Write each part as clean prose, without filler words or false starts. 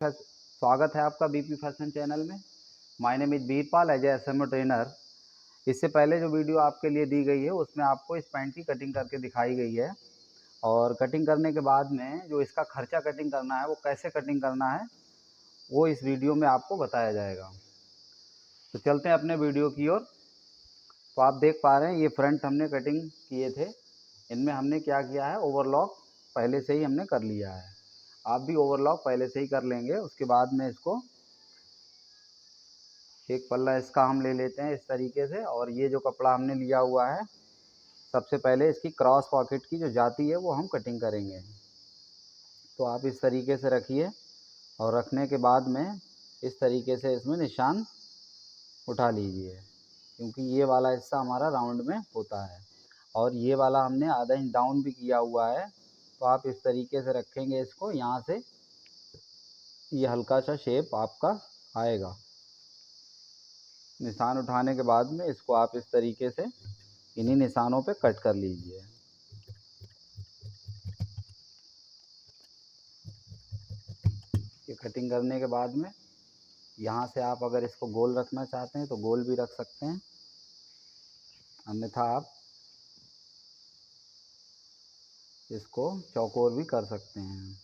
स्वागत है आपका बीपी फैशन चैनल में। My name is Veerpal as a SMO trainer. इससे पहले जो वीडियो आपके लिए दी गई है उसमें आपको इस पैंट की कटिंग करके दिखाई गई है, और कटिंग करने के बाद में जो इसका खर्चा कटिंग करना है वो कैसे कटिंग करना है वो इस वीडियो में आपको बताया जाएगा। तो चलते हैं अपने वीडियो की ओर। तो आप देख पा रहे हैं ये फ्रंट हमने कटिंग किए थे। इनमें हमने क्या किया है, ओवरलॉक पहले से ही हमने कर लिया है। आप भी ओवरलॉक पहले से ही कर लेंगे। उसके बाद में इसको एक पल्ला इसका हम ले लेते हैं इस तरीके से, और ये जो कपड़ा हमने लिया हुआ है सबसे पहले इसकी क्रॉस पॉकेट की जो जाती है वो हम कटिंग करेंगे। तो आप इस तरीके से रखिए, और रखने के बाद में इस तरीके से इसमें निशान उठा लीजिए, क्योंकि ये वाला हिस्सा हमारा राउंड में होता है और ये वाला हमने आधा इंच डाउन भी किया हुआ है। तो आप इस तरीके से रखेंगे इसको, यहाँ से ये हल्का सा शेप आपका आएगा। निशान उठाने के बाद में इसको आप इस तरीके से इन्हीं निशानों पे कट कर लीजिए। ये कटिंग करने के बाद में यहाँ से आप अगर इसको गोल रखना चाहते हैं तो गोल भी रख सकते हैं, अन्यथा आप इसको चौकोर भी कर सकते हैं।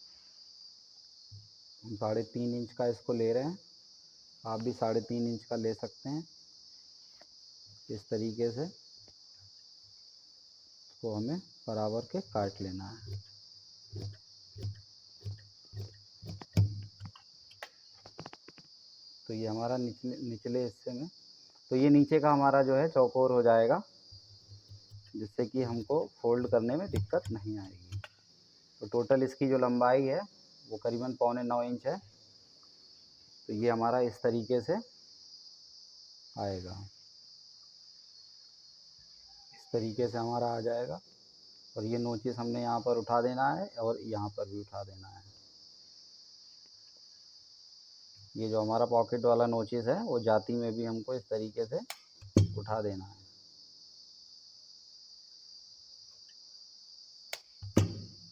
हम 3.5 इंच का इसको ले रहे हैं, आप भी 3.5 इंच का ले सकते हैं। इस तरीके से इसको हमें बराबर के काट लेना है। तो ये हमारा निचले हिस्से में, तो ये नीचे का हमारा जो है चौकोर हो जाएगा, जिससे कि हमको फोल्ड करने में दिक्कत नहीं आएगी। तो टोटल इसकी जो लंबाई है वो करीबन 8.25 इंच है। तो ये हमारा इस तरीके से आएगा, इस तरीके से हमारा आ जाएगा। और ये नोचिस हमने यहाँ पर उठा देना है और यहाँ पर भी उठा देना है। ये जो हमारा पॉकेट वाला नोचिस है वो जाती में भी हमको इस तरीके से उठा देना है।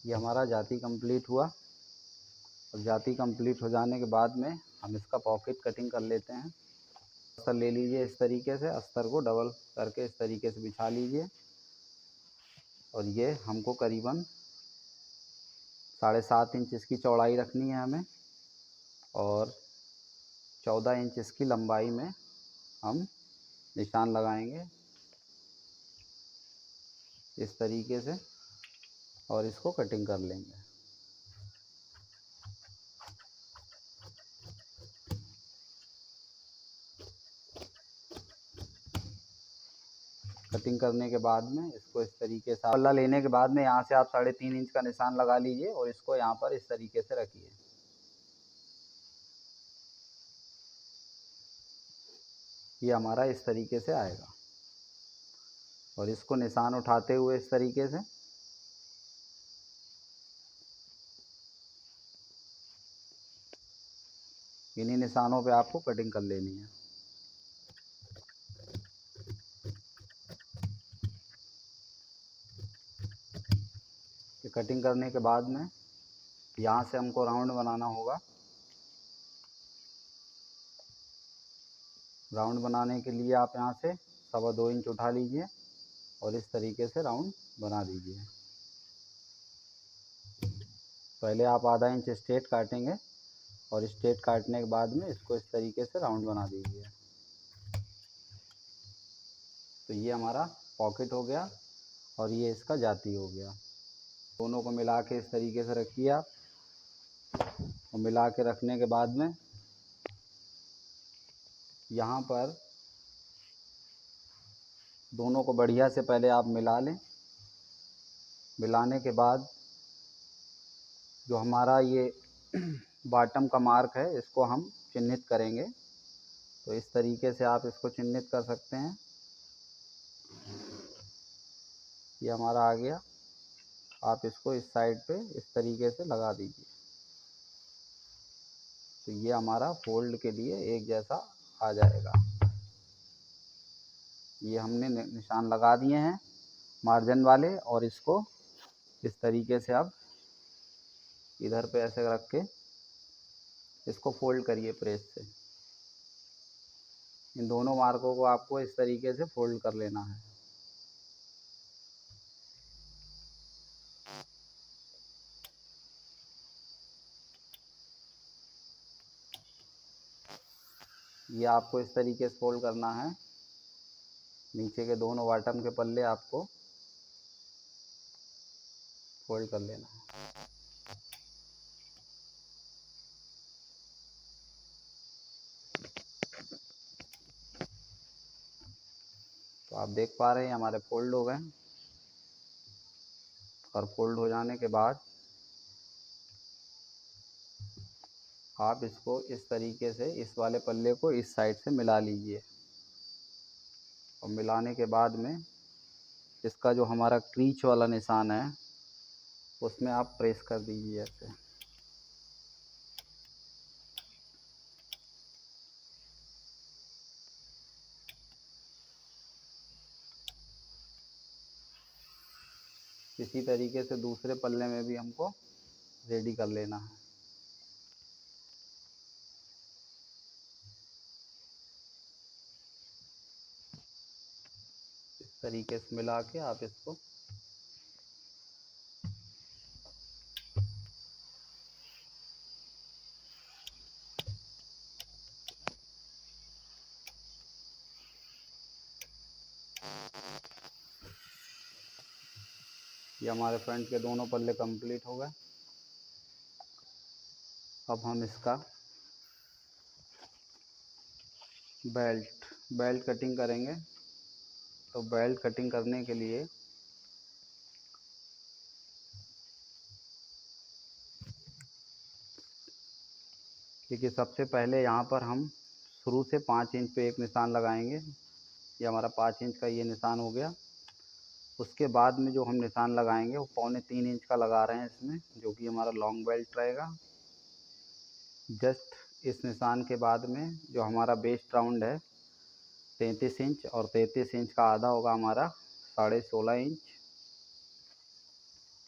ये हमारा जाती कंप्लीट हुआ, और जाती कंप्लीट हो जाने के बाद में हम इसका पॉकेट कटिंग कर लेते हैं। अस्तर ले लीजिए इस तरीके से, अस्तर को डबल करके इस तरीके से बिछा लीजिए, और ये हमको करीबन 7.5 इंच इसकी चौड़ाई रखनी है हमें, और 14 इंच इसकी लंबाई में हम निशान लगाएंगे इस तरीके से, और इसको कटिंग कर लेंगे। कटिंग करने के बाद में इसको इस तरीके से पल्ला लेने के बाद में यहाँ से आप 3.5 इंच का निशान लगा लीजिए, और इसको यहाँ पर इस तरीके से रखिए। ये हमारा इस तरीके से आएगा, और इसको निशान उठाते हुए इस तरीके से इन्हीं निशानों पे आपको कटिंग कर लेनी है। ये कटिंग करने के बाद में यहाँ से हमको राउंड बनाना होगा। राउंड बनाने के लिए आप यहाँ से 2.25 इंच उठा लीजिए और इस तरीके से राउंड बना दीजिए। पहले आप आधा इंच स्ट्रेट काटेंगे, और स्ट्रेट काटने के बाद में इसको इस तरीके से राउंड बना दीजिए। तो ये हमारा पॉकेट हो गया, और ये इसका जाती हो गया। दोनों को मिला के इस तरीके से रखिए आप, और मिला के रखने के बाद में यहाँ पर दोनों को बढ़िया से पहले आप मिला लें। मिलाने के बाद जो हमारा ये बॉटम का मार्क है इसको हम चिन्हित करेंगे। तो इस तरीके से आप इसको चिन्हित कर सकते हैं। ये हमारा आ गया। आप इसको इस साइड पे इस तरीके से लगा दीजिए। तो ये हमारा फोल्ड के लिए एक जैसा आ जाएगा। ये हमने निशान लगा दिए हैं मार्जिन वाले, और इसको इस तरीके से अब इधर पे ऐसे रख के इसको फोल्ड करिए प्रेस से। इन दोनों मार्कों को आपको इस तरीके से फोल्ड कर लेना है। ये आपको इस तरीके से फोल्ड करना है। नीचे के दोनों बॉटम के पल्ले आपको फोल्ड कर लेना है। तो आप देख पा रहे हैं हमारे फोल्ड हो गए। और फोल्ड हो जाने के बाद आप इसको इस तरीके से इस वाले पल्ले को इस साइड से मिला लीजिए। और मिलाने के बाद में इसका जो हमारा क्रीच वाला निशान है उसमें आप प्रेस कर दीजिए ऐसे। इसी तरीके से दूसरे पल्ले में भी हमको रेडी कर लेना है। इस तरीके से मिला के आप इसको ये हमारे फ्रंट के दोनों पल्ले कंप्लीट हो गए। अब हम इसका बेल्ट कटिंग करेंगे। तो बेल्ट कटिंग करने के लिए देखिए सबसे पहले यहाँ पर हम शुरू से 5 इंच पे एक निशान लगाएंगे। ये हमारा 5 इंच का ये निशान हो गया। उसके बाद में जो हम निशान लगाएंगे वो 3.25 इंच का लगा रहे हैं इसमें, जो कि हमारा लॉन्ग बेल्ट रहेगा। जस्ट इस निशान के बाद में जो हमारा बेस्ट राउंड है 33 इंच, और 33 इंच का आधा होगा हमारा 16.5 इंच।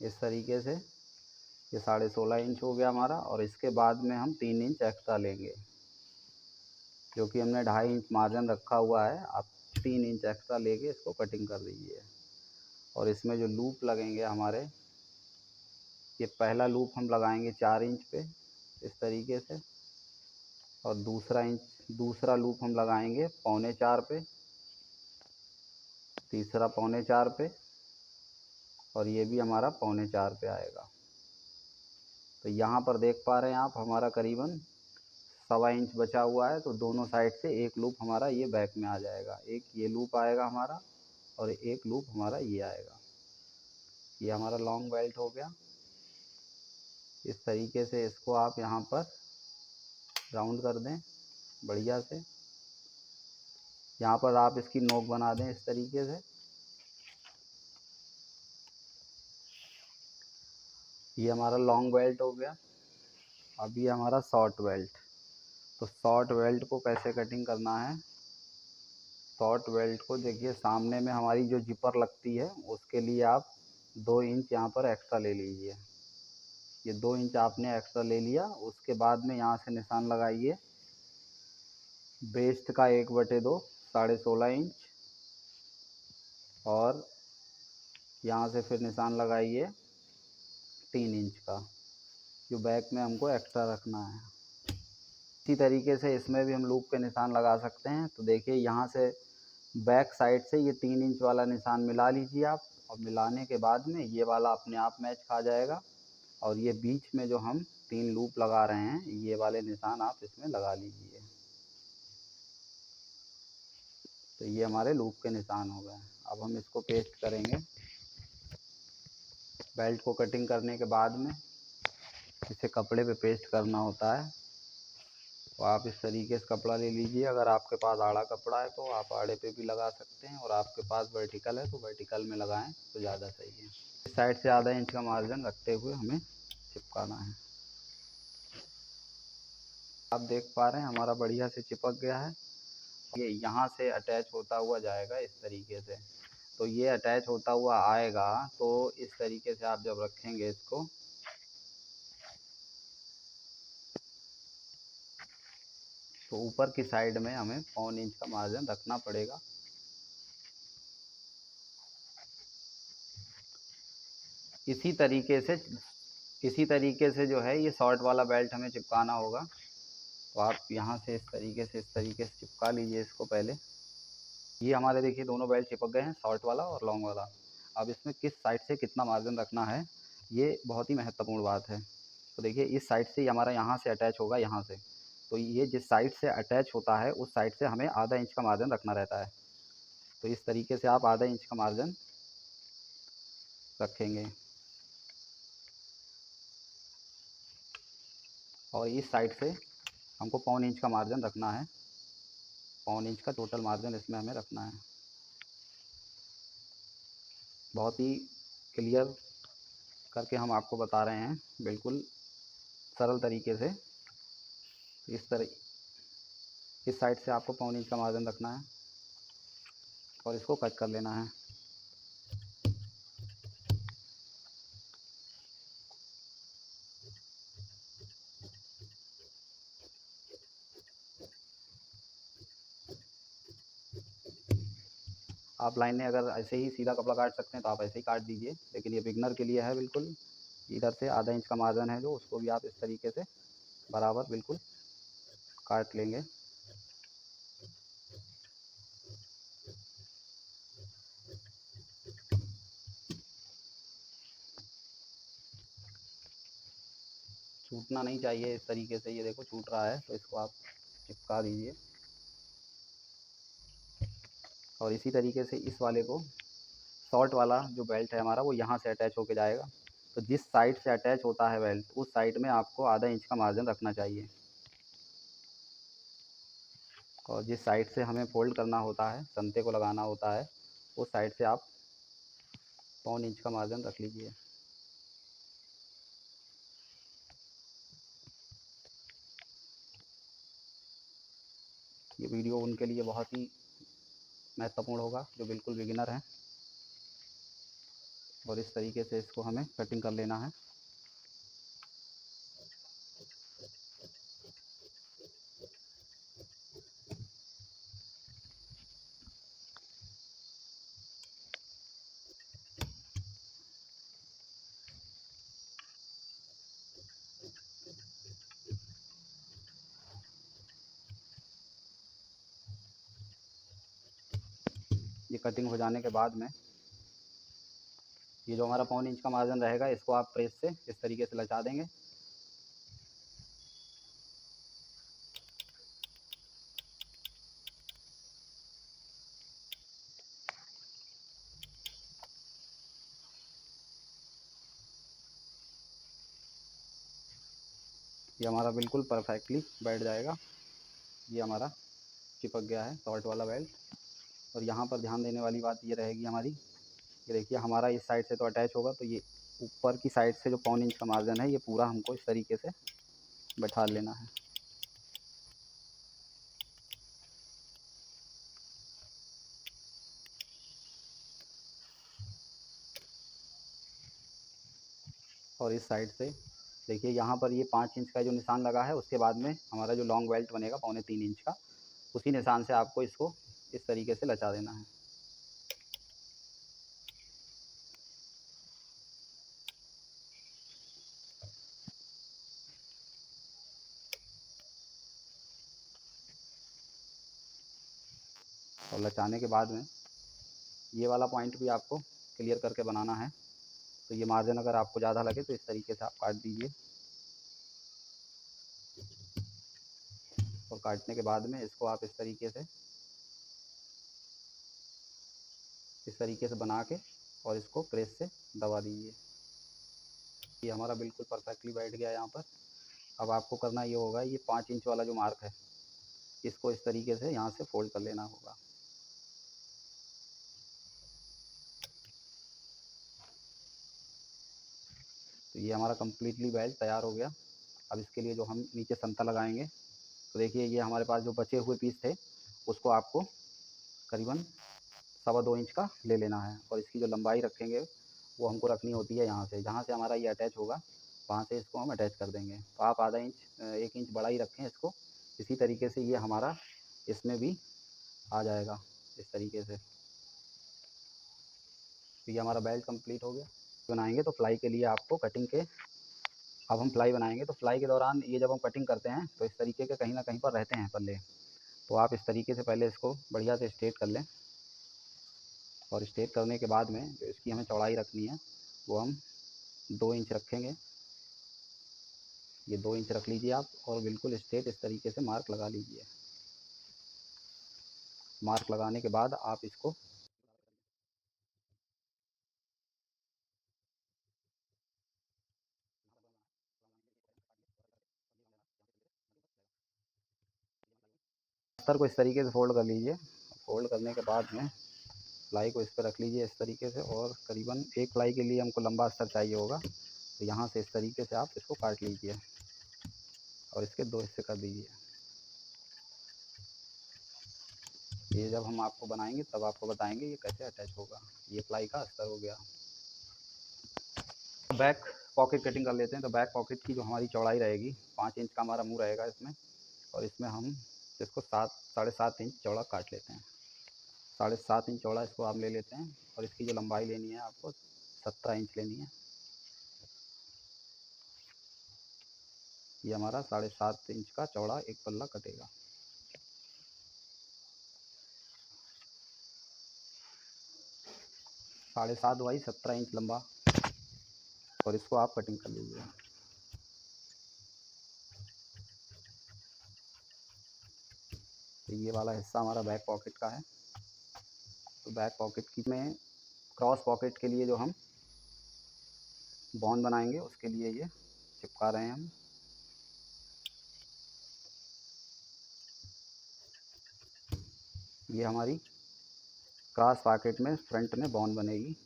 इस तरीके से ये 16.5 इंच हो गया हमारा। और इसके बाद में हम 3 इंच एक्स्ट्रा लेंगे, जो कि हमने 2.5 इंच मार्जिन रखा हुआ है। आप 3 इंच एक्स्ट्रा लेके इसको कटिंग कर दीजिए। और इसमें जो लूप लगेंगे हमारे, ये पहला लूप हम लगाएंगे 4 इंच पे इस तरीके से। और दूसरा लूप हम लगाएंगे 3.25 पे, तीसरा 3.25 पे, और ये भी हमारा 3.25 पे आएगा। तो यहाँ पर देख पा रहे हैं आप हमारा करीबन 1.25 इंच बचा हुआ है। तो दोनों साइड से एक लूप हमारा ये बैक में आ जाएगा। एक ये लूप आएगा हमारा और एक लूप हमारा ये आएगा। ये हमारा लॉन्ग बेल्ट हो गया। इस तरीके से इसको आप यहाँ पर राउंड कर दें बढ़िया से। यहाँ पर आप इसकी नोक बना दें इस तरीके से। ये हमारा लॉन्ग बेल्ट हो गया। अब ये हमारा शॉर्ट बेल्ट। तो शॉर्ट बेल्ट को कैसे कटिंग करना है? शॉर्ट बेल्ट को देखिए सामने में हमारी जो जिपर लगती है उसके लिए आप 2 इंच यहाँ पर एक्स्ट्रा ले लीजिए। ये 2 इंच आपने एक्स्ट्रा ले लिया। उसके बाद में यहाँ से निशान लगाइए बेस्ट का 1/2 16.5 इंच। और यहाँ से फिर निशान लगाइए 3 इंच का, जो बैक में हमको एक्स्ट्रा रखना है। इसी तरीके से इसमें भी हम लूप के निशान लगा सकते हैं। तो देखिए यहाँ से बैक साइड से ये 3 इंच वाला निशान मिला लीजिए आप। और मिलाने के बाद में ये वाला अपने आप मैच खा जाएगा। और ये बीच में जो हम 3 लूप लगा रहे हैं ये वाले निशान आप इसमें लगा लीजिए। तो ये हमारे लूप के निशान हो गए। अब हम इसको पेस्ट करेंगे। बेल्ट को कटिंग करने के बाद में इसे कपड़े पे पेस्ट करना होता है। तो आप इस तरीके से कपड़ा ले लीजिए। अगर आपके पास आड़ा कपड़ा है तो आप आड़े पे भी लगा सकते हैं, और आपके पास वर्टिकल है तो वर्टिकल में लगाएं तो ज़्यादा सही है। इस साइड से आधा इंच का मार्जिन रखते हुए हमें चिपकाना है। आप देख पा रहे हैं हमारा बढ़िया से चिपक गया है। ये यहाँ से अटैच होता हुआ जाएगा इस तरीके से। तो ये अटैच होता हुआ आएगा तो इस तरीके से आप जब रखेंगे इसको, तो ऊपर की साइड में हमें 1/4 इंच का मार्जिन रखना पड़ेगा। इसी तरीके से जो है ये शॉर्ट वाला बेल्ट हमें चिपकाना होगा। तो आप यहाँ से इस तरीके से चिपका लीजिए इसको पहले। ये हमारे देखिए दोनों बेल्ट चिपक गए हैं, शॉर्ट वाला और लॉन्ग वाला। अब इसमें किस साइड से कितना मार्जिन रखना है, ये बहुत ही महत्वपूर्ण बात है। तो देखिए इस साइड से हमारा यहाँ से अटैच होगा, यहाँ से। तो ये जिस साइड से अटैच होता है उस साइड से हमें आधा इंच का मार्जिन रखना रहता है। तो इस तरीके से आप आधा इंच का मार्जिन रखेंगे। और इस साइड से हमको 1/4 इंच का मार्जिन रखना है। 1/4 इंच का टोटल मार्जिन इसमें हमें रखना है। बहुत ही क्लियर करके हम आपको बता रहे हैं, बिल्कुल सरल तरीके से। इस साइड से आपको 1/4 इंच का मार्जिन रखना है और इसको कट कर लेना है। आप लाइन में अगर ऐसे ही सीधा कपड़ा काट सकते हैं तो आप ऐसे ही काट दीजिए, लेकिन ये बिगनर के लिए है बिल्कुल। इधर से आधा इंच का मार्जिन है जो, उसको भी आप इस तरीके से बराबर बिल्कुल काट लेंगे। छूटना नहीं चाहिए इस तरीके से। ये देखो छूट रहा है, तो इसको आप चिपका दीजिए। और इसी तरीके से इस वाले को, शॉर्ट वाला जो बेल्ट है हमारा, वो यहाँ से अटैच होके जाएगा। तो जिस साइड से अटैच होता है बेल्ट, उस साइड में आपको आधा इंच का मार्जिन रखना चाहिए। और जिस साइड से हमें फ़ोल्ड करना होता है, संते को लगाना होता है, उस साइड से आप 1/4 इंच का मार्जिन रख लीजिए। ये वीडियो उनके लिए बहुत ही महत्वपूर्ण होगा जो बिल्कुल बिगिनर हैं। और इस तरीके से इसको हमें कटिंग कर लेना है। ये कटिंग हो जाने के बाद में ये जो हमारा 1/4 इंच का मार्जिन रहेगा, इसको आप प्रेस से इस तरीके से लचा देंगे। ये हमारा बिल्कुल परफेक्टली बैठ जाएगा। ये हमारा चिपक गया है शॉर्ट वाला बेल्ट। और यहाँ पर ध्यान देने वाली बात ये रहेगी हमारी, ये देखिए हमारा इस साइड से तो अटैच होगा, तो ये ऊपर की साइड से जो 1/4 इंच का मार्जिन है, ये पूरा हमको इस तरीके से बैठा लेना है। और इस साइड से देखिए यहाँ पर ये 5 इंच का जो निशान लगा है, उसके बाद में हमारा जो लॉन्ग बेल्ट बनेगा 2.25 इंच का, उसी निशान से आपको इसको इस तरीके से लचा देना है। और लचाने के बाद में ये वाला पॉइंट भी आपको क्लियर करके बनाना है। तो ये मार्जिन अगर आपको ज़्यादा लगे तो इस तरीके से आप काट दीजिए। और काटने के बाद में इसको आप इस तरीके से बना के और इसको प्रेस से दबा दीजिए। ये हमारा बिल्कुल परफेक्टली बैठ गया यहाँ पर। अब आपको करना ये होगा, ये 5 इंच वाला जो मार्क है, इसको इस तरीके से यहाँ से फोल्ड कर लेना होगा। तो ये हमारा कम्प्लीटली बेल्ट तैयार हो गया। अब इसके लिए जो हम नीचे संता लगाएंगे, तो देखिए ये हमारे पास जो बचे हुए पीस थे, उसको आपको करीबन 2.25 इंच का ले लेना है। और इसकी जो लंबाई रखेंगे, वो हमको रखनी होती है यहाँ से, जहाँ से हमारा ये अटैच होगा, वहाँ से इसको हम अटैच कर देंगे। तो आप आधा इंच 1 इंच बड़ा ही रखें इसको, इसी तरीके से ये हमारा इसमें भी आ जाएगा इस तरीके से। तो ये हमारा बेल्ट कंप्लीट हो गया। बनाएंगे तो फ्लाई के लिए आपको कटिंग के, अब हम फ्लाई बनाएंगे तो फ्लाई के दौरान ये जब हम कटिंग करते हैं तो इस तरीके के कहीं ना कहीं पर रहते हैं पल्ले। तो आप इस तरीके से पहले इसको बढ़िया से स्ट्रेट कर लें, और स्ट्रेट करने के बाद में जो इसकी हमें चौड़ाई रखनी है वो हम 2 इंच रखेंगे। ये 2 इंच रख लीजिए आप, और बिल्कुल स्ट्रेट इस तरीके से मार्क लगा लीजिए। मार्क लगाने के बाद आप इसको अस्तर को इस तरीके से फ़ोल्ड कर लीजिए। फ़ोल्ड करने के बाद में प्लाई को इस पर रख लीजिए इस तरीके से, और करीबन एक प्लाई के लिए हमको लंबा अस्तर चाहिए होगा। तो यहाँ से इस तरीके से आप इसको काट लीजिए और इसके 2 हिस्से कर दीजिए। ये जब हम आपको बनाएंगे तब आपको बताएंगे ये कैसे अटैच होगा। ये प्लाई का अस्तर हो गया। बैक पॉकेट कटिंग कर लेते हैं। तो बैक पॉकेट की जो हमारी चौड़ाई रहेगी 5 इंच का हमारा मुँह रहेगा इसमें, और इसमें हम इसको 7 साढ़े 7 इंच चौड़ा काट लेते हैं। 7.5 इंच चौड़ा इसको आप ले लेते हैं, और इसकी जो लंबाई लेनी है आपको 17 इंच लेनी है। ये हमारा 7.5 इंच का चौड़ा एक पल्ला कटेगा। 7.5 बाई 17 इंच लंबा, और इसको आप कटिंग कर लीजिए। तो ये वाला हिस्सा हमारा बैक पॉकेट का है। तो बैक पॉकेट की में क्रॉस पॉकेट के लिए जो हम बॉन बनाएंगे उसके लिए ये चिपका रहे हैं हम। ये हमारी क्रॉस पॉकेट में फ्रंट में बॉन बनेगी,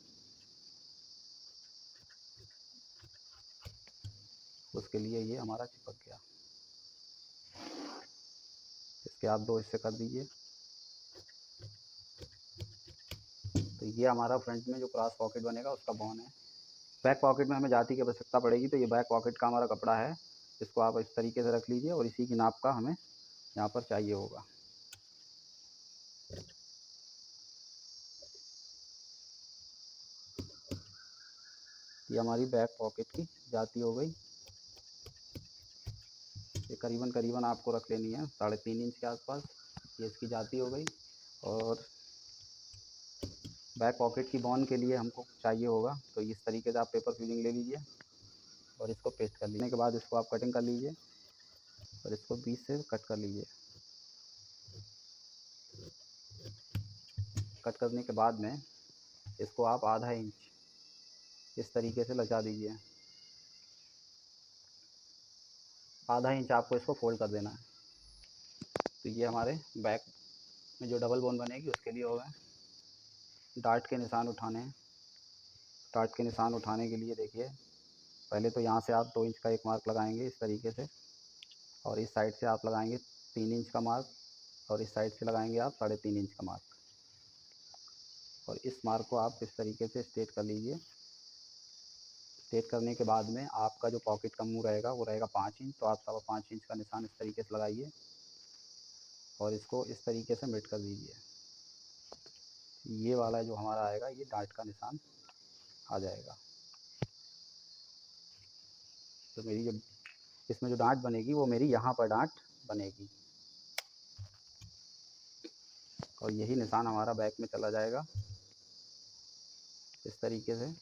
उसके लिए ये हमारा चिपक गया। इसके आप 2 हिस्से कर दीजिए। तो ये हमारा फ्रंट में जो क्रॉस पॉकेट बनेगा उसका बॉन है। बैक पॉकेट में हमें जाती की आवश्यकता पड़ेगी, तो ये बैक पॉकेट का हमारा कपड़ा है। इसको आप इस तरीके से रख लीजिए, और इसी की नाप का हमें यहाँ पर चाहिए होगा। ये हमारी बैक पॉकेट की जाती हो गई। ये करीबन करीबन आपको रख लेनी है 3.5 इंच के आसपास। ये इसकी जाती हो गई। और बैक पॉकेट की बॉन के लिए हमको चाहिए होगा, तो इस तरीके से आप पेपर फ्यूजिंग ले लीजिए और इसको पेस्ट कर लेने के बाद इसको आप कटिंग कर लीजिए, और इसको बीच से कट कर लीजिए। कट करने के बाद में इसको आप आधा इंच इस तरीके से लगा दीजिए। आधा इंच आपको इसको फोल्ड कर देना है। तो ये हमारे बैक में जो डबल बोन बनेगी उसके लिए होगा। डार्ट के निशान उठाने हैं। डार्ट के निशान उठाने के लिए देखिए, पहले तो यहाँ से आप 2 इंच का एक मार्क लगाएंगे इस तरीके से, और इस साइड से आप लगाएंगे 3 इंच का मार्क, और इस साइड से लगाएंगे आप 3.5 इंच का मार्क। और इस मार्क को आप इस तरीके से स्ट्रेट कर लीजिए। स्ट्रेट करने के बाद में आपका जो पॉकेट का मुँह रहेगा वो रहेगा 5 इंच, तो आप 5.25 इंच का निशान इस तरीके से लगाइए, और इसको इस तरीके से मेट कर दीजिए। ये वाला जो हमारा आएगा ये डार्ट का निशान आ जाएगा। तो मेरी जो इसमें जो डांट बनेगी वो मेरी यहाँ पर डांट बनेगी, और यही निशान हमारा बैक में चला जाएगा इस तरीके से।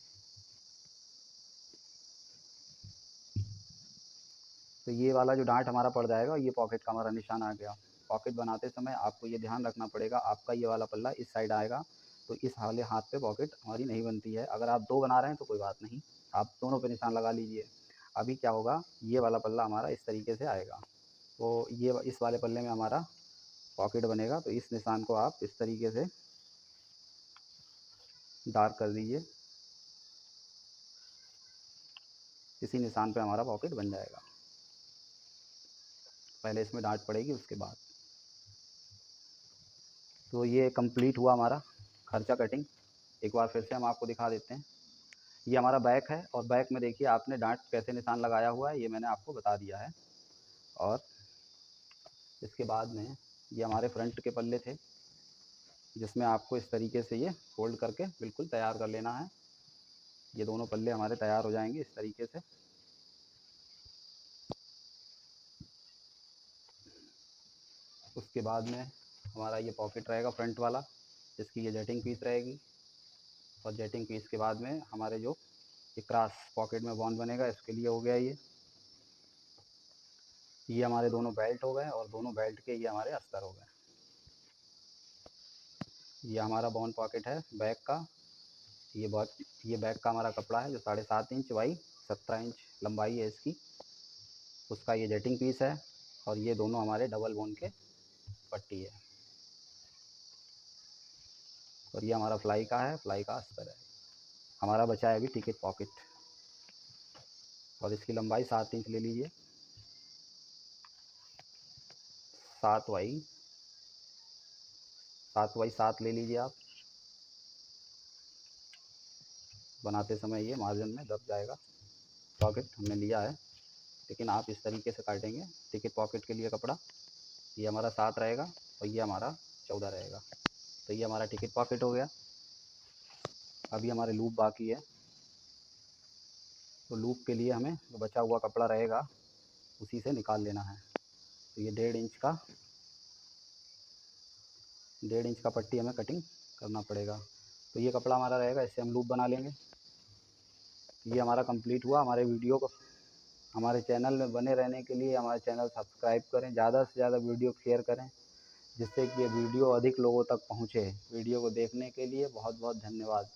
तो ये वाला जो डांट हमारा पड़ जाएगा, ये पॉकेट का हमारा निशान आ गया। पॉकेट बनाते समय आपको ये ध्यान रखना पड़ेगा, आपका ये वाला पल्ला इस साइड आएगा, तो इस वाले हाथ पे पॉकेट हमारी नहीं बनती है। अगर आप 2 बना रहे हैं तो कोई बात नहीं, आप दोनों पे निशान लगा लीजिए। अभी क्या होगा, ये वाला पल्ला हमारा इस तरीके से आएगा, तो ये इस वाले पल्ले में हमारा पॉकेट बनेगा। तो इस निशान को आप इस तरीके से डार्क कर दीजिए। इसी निशान पे हमारा पॉकेट बन जाएगा। पहले इसमें डांट पड़ेगी उसके बाद। तो ये कंप्लीट हुआ हमारा खर्चा कटिंग। एक बार फिर से हम आपको दिखा देते हैं। ये हमारा बैक है, और बैक में देखिए आपने डांट कैसे निशान लगाया हुआ है ये मैंने आपको बता दिया है। और उसके बाद में ये हमारे फ्रंट के पल्ले थे, जिसमें आपको इस तरीके से ये फोल्ड करके बिल्कुल तैयार कर लेना है। ये दोनों पल्ले हमारे तैयार हो जाएंगे इस तरीके से। उसके बाद में हमारा ये पॉकेट रहेगा फ्रंट वाला, जिसकी ये जेटिंग पीस रहेगी। और जेटिंग पीस के बाद में हमारे जो ये क्रॉस पॉकेट में बॉन्ड बनेगा, इसके लिए हो गया ये हमारे दोनों बेल्ट हो गए, और दोनों बेल्ट के ये हमारे अस्तर हो गए। ये हमारा बॉन्ड पॉकेट है बैक का। ये बैक का हमारा कपड़ा है जो 7.5 इंच बाई 17 इंच लंबाई है इसकी, उसका ये जेटिंग पीस है। और ये दोनों हमारे डबल बोन के पट्टी है। और ये हमारा फ्लाई का है, फ्लाई का अस्तर है। हमारा बचा है अभी टिकट पॉकेट, और इसकी लंबाई 7 इंच ले लीजिए, 7 बाई 7 ले लीजिए आप। बनाते समय ये मार्जिन में दब जाएगा, पॉकेट हमने लिया है, लेकिन आप इस तरीके से काटेंगे टिकट पॉकेट के लिए कपड़ा। ये हमारा 7 रहेगा और ये हमारा 14 रहेगा। तो ये हमारा टिकट पॉकेट हो गया। अभी हमारे लूप बाकी है, तो लूप के लिए हमें जो बचा हुआ कपड़ा रहेगा उसी से निकाल लेना है। तो ये 1.5 इंच का पट्टी हमें कटिंग करना पड़ेगा। तो ये कपड़ा हमारा रहेगा, इससे हम लूप बना लेंगे। ये हमारा कंप्लीट हुआ। हमारे वीडियो को हमारे चैनल में बने रहने के लिए हमारे चैनल सब्सक्राइब करें, ज़्यादा से ज़्यादा वीडियो शेयर करें, जिससे कि ये वीडियो अधिक लोगों तक पहुँचे। वीडियो को देखने के लिए बहुत बहुत धन्यवाद।